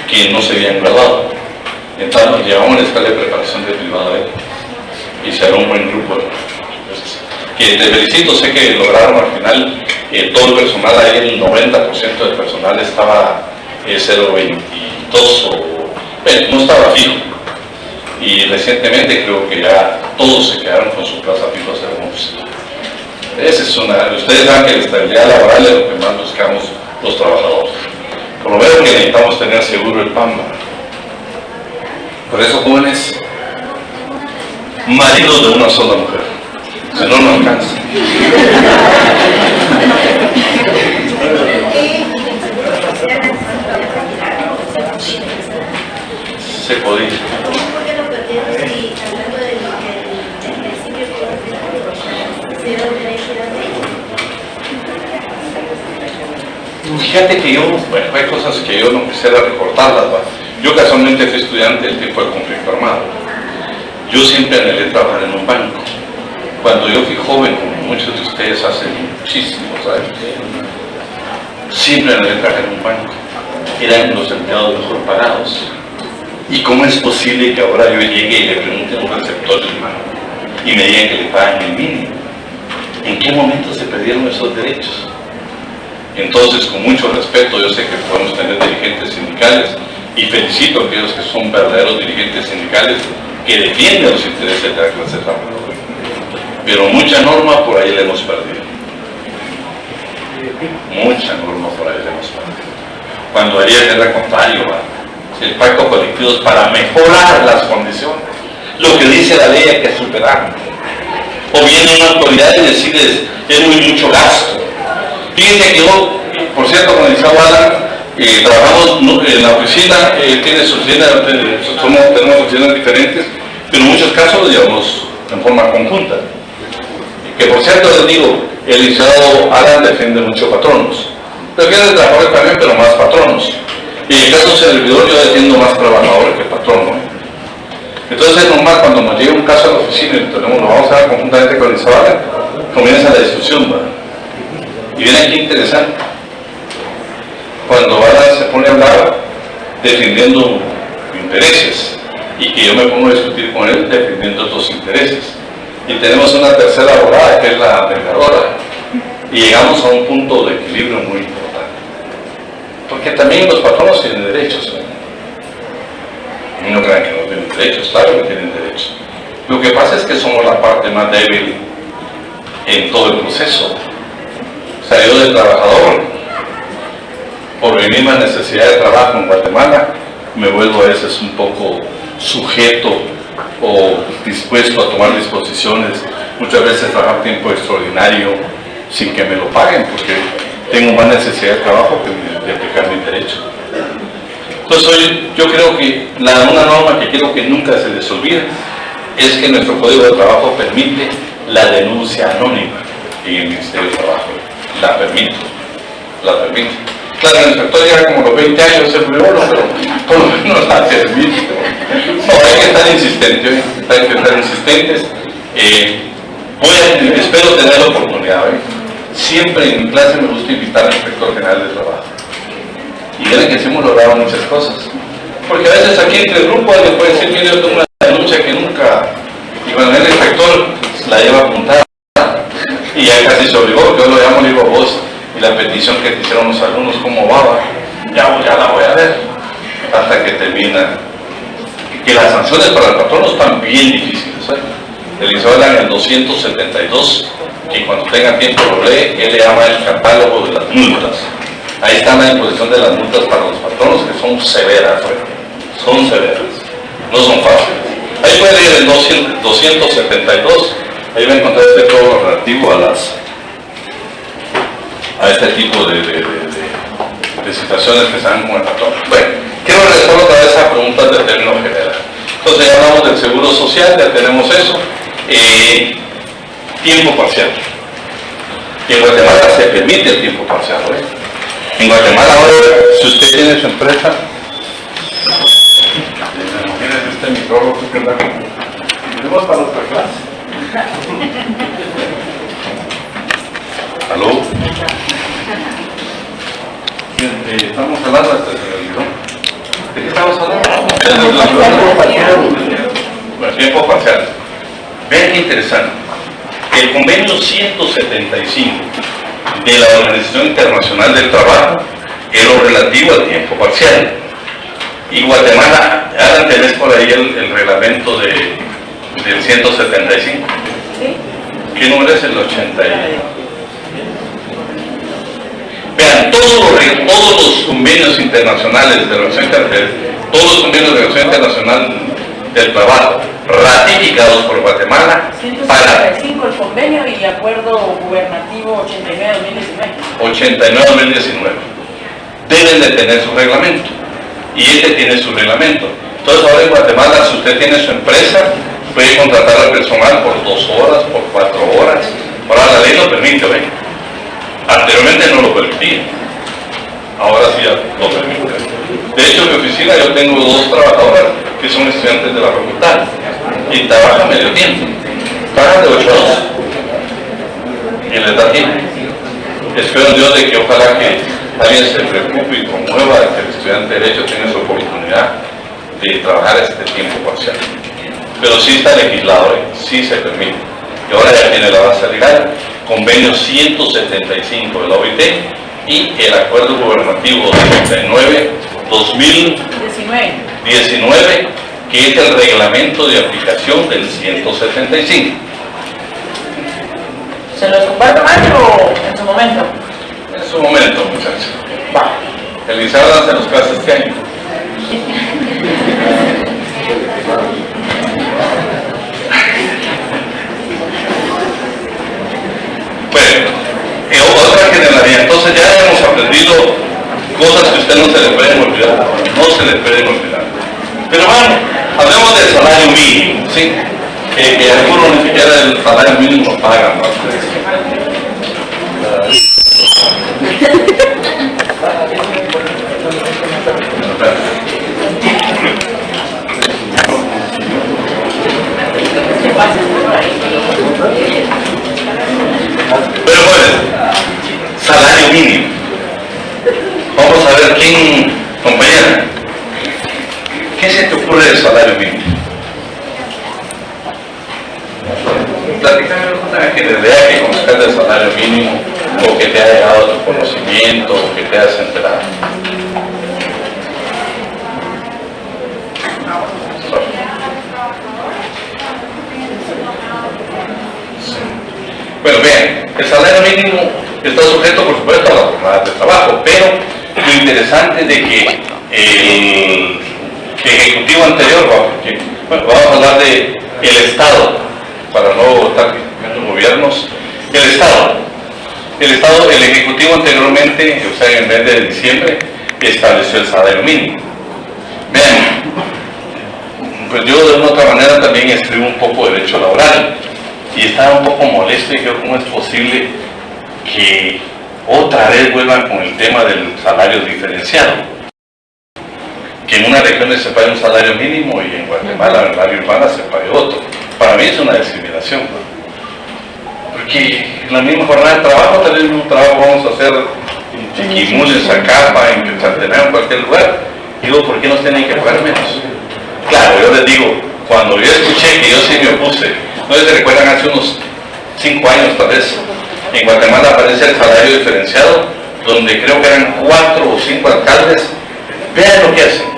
S1: que no se habían graduado. Entonces nos llevamos a la escuela de preparación de privado y se hará un buen grupo. Que te felicito, sé que lograron al final todo el personal, ahí el 90% del personal estaba 0.22 o bueno, no estaba fijo. Y recientemente creo que ya todos se quedaron con su plaza fijo a 0.11. Esa es una, ustedes saben que la estabilidad laboral es lo que más buscamos los trabajadores. Por lo menos que necesitamos tener seguro el PAN. Por eso, jóvenes, maridos de una sola mujer, si no, no alcanza. Se podía.
S3: ¿Por qué lo perdieron si hablando del principio que se da un derecho a la ley?
S1: Fíjate que yo, bueno, hay cosas que yo no quisiera recordarlas, ¿va? Yo casualmente fui estudiante del tiempo del conflicto armado. Yo siempre anhelé trabajar en un banco. Cuando yo fui joven, como muchos de ustedes hace muchísimos años, siempre anhelé trabajar en un banco. Eran los empleados mejor pagados. ¿Y cómo es posible que ahora yo llegue y le pregunte a un receptor del banco y me digan que le pagan el mínimo? ¿En qué momento se perdieron esos derechos? Entonces, con mucho respeto, yo sé que podemos tener dirigentes sindicales y felicito a aquellos que son verdaderos dirigentes sindicales que defienden los intereses de la clase trabajadora. Pero mucha norma por ahí la hemos perdido. Mucha norma por ahí la hemos perdido. Cuando haría que era contrario, el pacto colectivo es para mejorar las condiciones. Lo que dice la ley hay que superarlo. O viene una autoridad y decirles, es mucho gasto. Fíjense que yo, por cierto, con Isao Alan, trabajamos en la oficina, tiene su oficina, tenemos oficinas diferentes, pero en muchos casos, digamos, en forma conjunta. Que por cierto, les digo, el licenciado Alan defiende mucho patronos. Defiende trabajadores también, pero más patronos. Y en el caso servidor, yo defiendo más trabajadores que patrono. Entonces es normal cuando nos llega un caso a la oficina y lo vamos a ver conjuntamente con el licenciado Alan, comienza la discusión, ¿verdad? Y viene aquí interesante, cuando Alan se pone a hablar defendiendo intereses y que yo me pongo a discutir con él defendiendo otros intereses. Y tenemos una tercera abogada que es la mediadora y llegamos a un punto de equilibrio muy importante. Porque también los patronos tienen derechos. Y no crean que no tienen derechos, claro que tienen derechos. Lo que pasa es que somos la parte más débil en todo el proceso. O sea, yo de trabajador, por mi misma necesidad de trabajo en Guatemala, me vuelvo a veces un poco sujeto o dispuesto a tomar disposiciones, muchas veces trabajar tiempo extraordinario sin que me lo paguen, porque tengo más necesidad de trabajo que de aplicar mis derechos. Entonces yo creo que una norma que quiero que nunca se les olvide es que nuestro Código de Trabajo permite la denuncia anónima en el Ministerio de Trabajo. La permite. Claro, el inspector ya como los 20 años se frivolo, pero por lo menos la servicio. No, hay que estar insistente, hay que estar insistentes. Espero tener la oportunidad. Siempre en mi clase me gusta invitar al inspector general de trabajo. Y miren que sí hemos logrado muchas cosas. Porque a veces aquí entre el grupo alguien puede decir, mire, yo tengo una denuncia que nunca... Y bueno, el inspector la lleva apuntada. Y ya casi se obligó, yo lo llamo, le digo a vos, y la petición que te hicieron los alumnos, ¿cómo va? Ya la voy a ver. Hasta que termina. Que las sanciones para el patrono están bien difíciles. El liceo en el 272, que cuando tenga tiempo lo lee, él le llama el catálogo de las multas. Ahí está la imposición de las multas para los patronos, que son severas, son severas, no son fáciles. Ahí puede leer el 272, ahí va a encontrar todo lo relativo a este tipo de situaciones que se dan con el patrón. Bueno, quiero regresar otra vez a preguntas de término general. Entonces ya hablamos del seguro social, ya tenemos eso. Tiempo parcial. Y en Guatemala se permite el tiempo parcial. En Guatemala ahora, si usted tiene su empresa, imagínense este micrófono que está aquí. Tenemos para otra clase. ¿Aló? Estamos hablando hasta el video. ¿De qué estamos hablando? Bueno, tiempo parcial. Vean qué interesante. El convenio 175 de la Organización Internacional del Trabajo es lo relativo al tiempo parcial. Y Guatemala, ahora tenés por ahí el reglamento del 175.
S5: ¿Sí?
S1: ¿Qué número es el 80? Vean, todos los convenios internacionales de Organización Internacional del Trabajo ratificados por Guatemala
S5: 175 el convenio y acuerdo gubernativo
S1: 89-2019 deben de tener su reglamento, y este tiene su reglamento. Entonces ahora en Guatemala, si usted tiene su empresa, puede contratar al personal por 2 horas, por 4 horas. Ahora la ley lo permite, ¿ven? Anteriormente no lo permitía, ahora sí lo permite. De hecho, en mi oficina yo tengo 2 trabajadoras que son estudiantes de la facultad y trabajan medio tiempo, trabajan de 8 a 2 y les da tiempo. Espero en Dios de que ojalá que alguien se preocupe y promueva que el estudiante de Derecho tenga su oportunidad de trabajar este tiempo parcial. Pero sí está legislado, sí se permite. Y ahora ya tiene la base legal, convenio 175 de la OIT y el acuerdo gubernativo 39-2019, que es el reglamento de aplicación del 175.
S5: ¿Se los comparto más o en su momento?
S1: En su momento, muchachos. Va. El liceo hace los clases este año. Bueno, otra generalidad. Entonces ya hemos aprendido cosas que a usted no se le pueden olvidar. No se le pueden olvidar. Pero bueno, hablemos del salario mínimo, ¿sí? Que algunos ni siquiera el salario mínimo pagan, ¿no? Pero bueno, salario mínimo. Vamos a ver quién, compañera, ¿qué se te ocurre del salario mínimo? Platícame una idea que conozcas del salario mínimo, o que te ha llegado a tu conocimiento, o que te has enterado. Bueno, vean, el salario mínimo está sujeto, por supuesto, a la jornada de trabajo, pero lo interesante es de que el ejecutivo anterior, bueno, vamos a hablar de el Estado, para no estar criticando gobiernos, el ejecutivo anteriormente, o sea, en el mes de diciembre, estableció el salario mínimo. Vean, pues yo de una otra manera también escribo un poco de derecho laboral, y estaba un poco molesto y creo cómo es posible que otra vez vuelvan con el tema del salario diferenciado. Que en unas regiones se pague un salario mínimo y en Guatemala, en el área urbana, se pague otro. Para mí es una discriminación, ¿no? Porque en la misma jornada de trabajo, tal vez en un trabajo vamos a hacer en Chiquimul, en Zacapa, en Quetzaltenango, en cualquier lugar. Digo, ¿por qué nos tienen que pagar menos? Claro, yo les digo, cuando yo escuché que yo sí me opuse, no sé si recuerdan hace unos 5 años tal vez, en Guatemala aparece el salario diferenciado, donde creo que eran 4 o 5 alcaldes. Vean lo que hacen.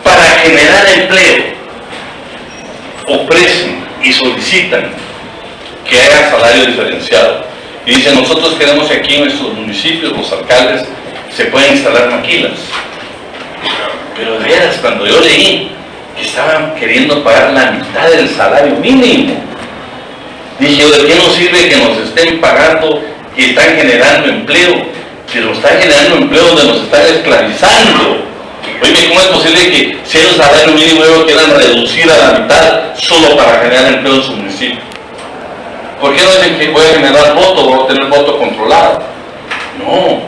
S1: Para generar empleo, ofrecen y solicitan que haya salario diferenciado. Y dicen, nosotros queremos que aquí en nuestros municipios, los alcaldes, se puedan instalar maquilas. Pero de veras, cuando yo leí que estaban queriendo pagar la mitad del salario mínimo, dije, ¿de qué nos sirve que nos estén pagando y están generando empleo? Que nos están generando empleo donde nos están esclavizando. Oye, ¿cómo es posible que si el salario mínimo ellos quieran reducir a la mitad solo para generar empleo en su municipio? ¿Por qué no dicen que voy a generar voto, voy a tener voto controlado? No.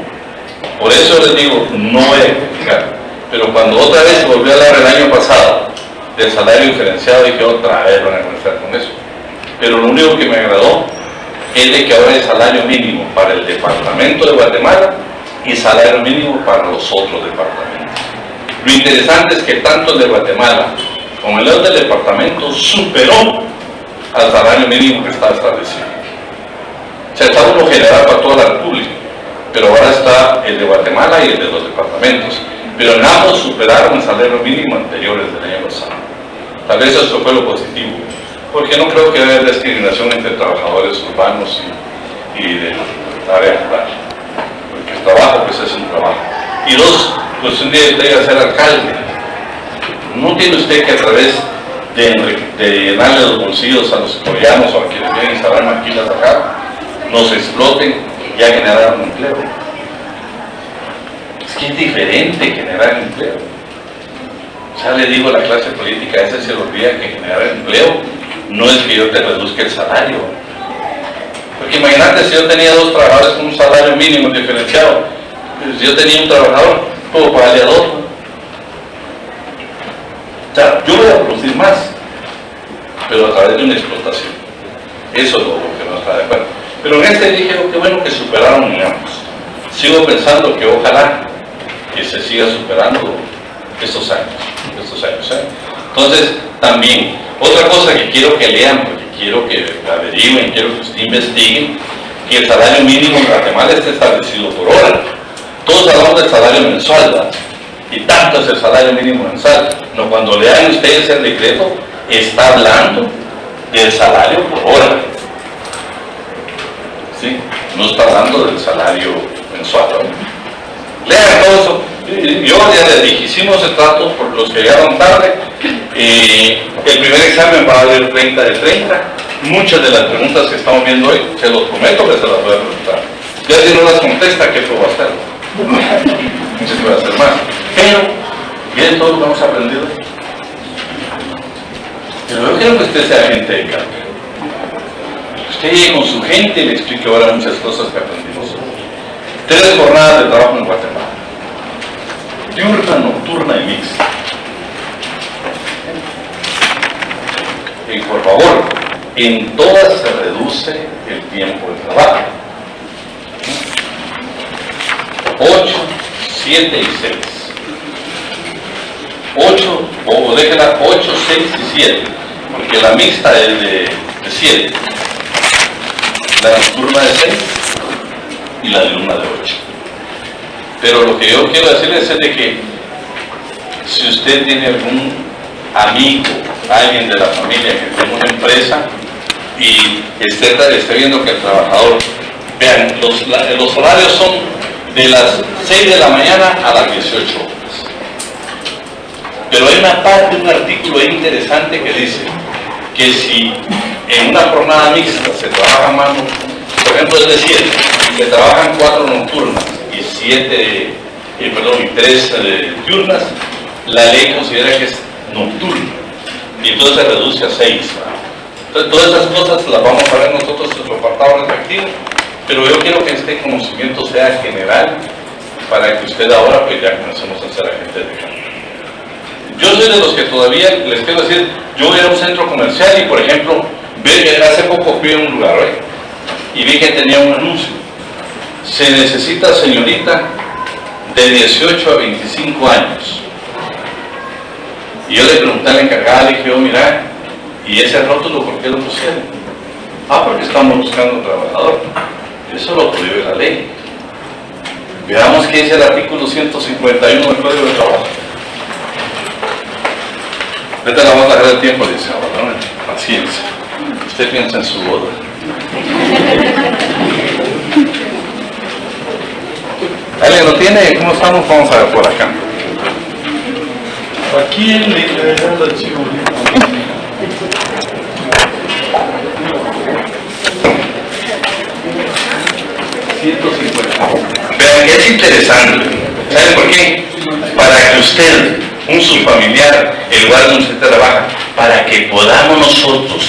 S1: Por eso les digo, no voy a criticar. Pero cuando otra vez se volvió a hablar el año pasado del salario diferenciado, dije otra vez van a comenzar con eso. Pero lo único que me agradó es de que ahora hay salario mínimo para el departamento de Guatemala y salario mínimo para los otros departamentos. Lo interesante es que tanto el de Guatemala como el del departamento superó al salario mínimo que está establecido. O sea, está uno general para toda la República, pero ahora está el de Guatemala y el de los departamentos. Pero en ambos superaron el salario mínimo anteriores del año pasado. Tal vez eso fue lo positivo, porque no creo que haya discriminación entre trabajadores urbanos y del área rural. Porque el trabajo pues es un trabajo. Y dos, pues un día usted iba a ser alcalde. No tiene usted que a través de llenarle los bolsillos a los coreanos o a quienes vienen a instalar maquilas acá, nos exploten y a generar un empleo. Es que es diferente generar empleo. Ya le digo a la clase política, a ese se le olvida que generar empleo no es que yo te reduzca el salario. Porque imagínate si yo tenía 2 trabajadores con un salario mínimo diferenciado, pues si yo tenía un trabajador, puedo pagarle a 2. O sea, yo voy a producir más, pero a través de una explotación. Eso es lo que no está de acuerdo. Pero en este dije, qué bueno que superaron, digamos. Sigo pensando que ojalá que se siga superando estos años. Entonces, también, otra cosa que quiero que lean, porque quiero que averigüen, quiero que usted investiguen, que el salario mínimo en Guatemala está establecido por hora. Todos hablamos del salario mensual, ¿verdad? Y tanto es el salario mínimo mensual. No, cuando lean ustedes el decreto, está hablando del salario por hora. ¿Sí? No está hablando del salario mensual, ¿no? Lean todo eso. Yo ya les dije, hicimos el trato por los que llegaron tarde. El primer examen va a haber 30 de 30. Muchas de las preguntas que estamos viendo hoy, se los prometo que se las voy a preguntar. Ya si no las contesta, ¿qué puedo hacer? No se puede hacer más. Pero, miren todo lo que hemos aprendido. Pero yo quiero que usted sea gente de cambio. Usted llegue con su gente y le explique ahora muchas cosas que aprendimos. 3 jornadas de trabajo en Guatemala. Diurna, nocturna y mixta. Y por favor, en todas se reduce el tiempo de trabajo. 8, 7 y 6. 8, o déjenla 8, 6 y 7, porque la mixta es de 7, la nocturna de 6 y la diurna de 8. Pero lo que yo quiero decirles es de que si usted tiene algún amigo, alguien de la familia que tiene una empresa y esté viendo que el trabajador, vean, los horarios son de las 6 de la mañana a las 18 horas. Pero hay una parte, un artículo interesante que dice que si en una jornada mixta se trabaja más, por ejemplo es de 7, se trabajan 4 nocturnas y 3 diurnas, la ley considera que es nocturna y entonces se reduce a 6. Entonces todas esas cosas las vamos a ver nosotros en su apartado respectivo Pero yo quiero que este conocimiento sea general para que usted ahora pues ya comencemos a ser agentes de cambio. Yo soy de los que todavía les quiero decir, yo voy a un centro comercial y por ejemplo, hace poco fui a un lugar y vi que tenía un anuncio. Se necesita señorita de 18 a 25 años. Y yo le pregunté a la encargada, le dije, yo, mira, ¿y ese rótulo por qué lo pusieron? Porque estamos buscando trabajador. Eso lo prohíbe la ley. Veamos qué dice el artículo 151 del Código de Trabajo. Ahorita la vamos a dejar el tiempo, dice, ¿no? Paciencia. Usted piensa en su boda. ¿Alguien lo tiene? ¿Cómo estamos? Vamos a ver por acá.
S8: Aquí en el archivo.
S1: Vean que es interesante. ¿Saben por qué? Para que usted, un subfamiliar, el lugar donde usted trabaja, para que podamos nosotros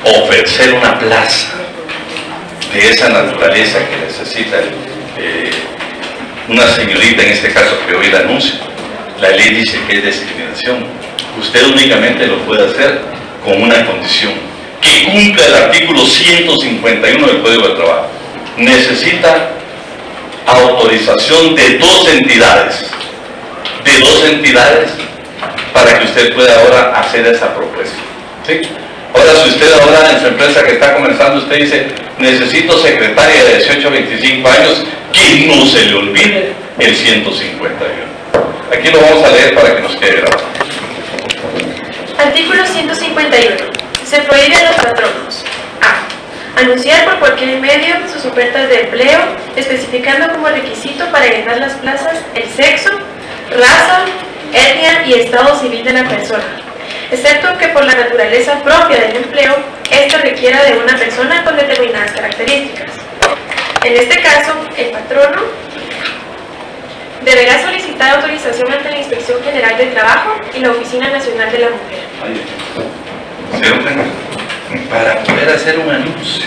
S1: ofrecer una plaza de esa naturaleza que necesita una señorita, en este caso que hoy la anuncio. La ley dice que es discriminación. Usted únicamente lo puede hacer con una condición, que cumpla el artículo 151 del Código de Trabajo. Necesita autorización de dos entidades para que usted pueda ahora hacer esa propuesta. ¿Sí? Ahora, si usted ahora en su empresa que está comenzando, usted dice, necesito secretaria de 18 a 25 años, que no se le olvide el 151. Aquí lo vamos a leer para que nos quede grabado.
S6: Artículo 151. Se prohíbe a los patronos: a. Anunciar por cualquier medio sus ofertas de empleo, especificando como requisito para llenar las plazas el sexo, raza, etnia y estado civil de la persona, excepto que por la naturaleza propia del empleo, ésta requiera de una persona con determinadas características. En este caso, el patrono deberá solicitar autorización ante la Inspección General del Trabajo y la Oficina Nacional de la Mujer.
S1: ¿Se nota? Para poder hacer un anuncio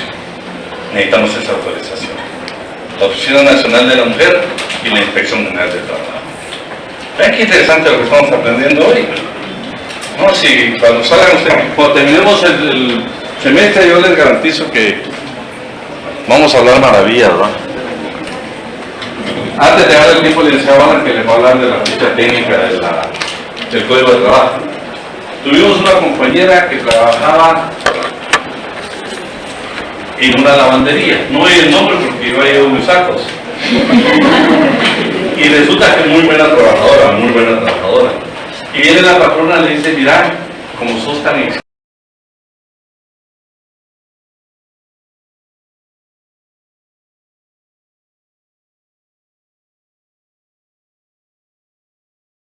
S1: necesitamos esa autorización. La Oficina Nacional de la Mujer y la Inspección General del Trabajo. Vean qué interesante lo que estamos aprendiendo hoy. No, si cuando salgan ustedes, cuando terminemos el semestre, yo les garantizo que vamos a hablar maravillas, ¿verdad? Antes de dar el tiempo, le decía a Ana que les va a hablar de la ficha técnica del Código de Trabajo. Tuvimos una compañera que trabajaba en una lavandería. No hay el nombre porque yo he ido mis sacos. Y resulta que es muy buena trabajadora, muy buena trabajadora. Y viene la patrona y le dice, mira, como sos tan exigente,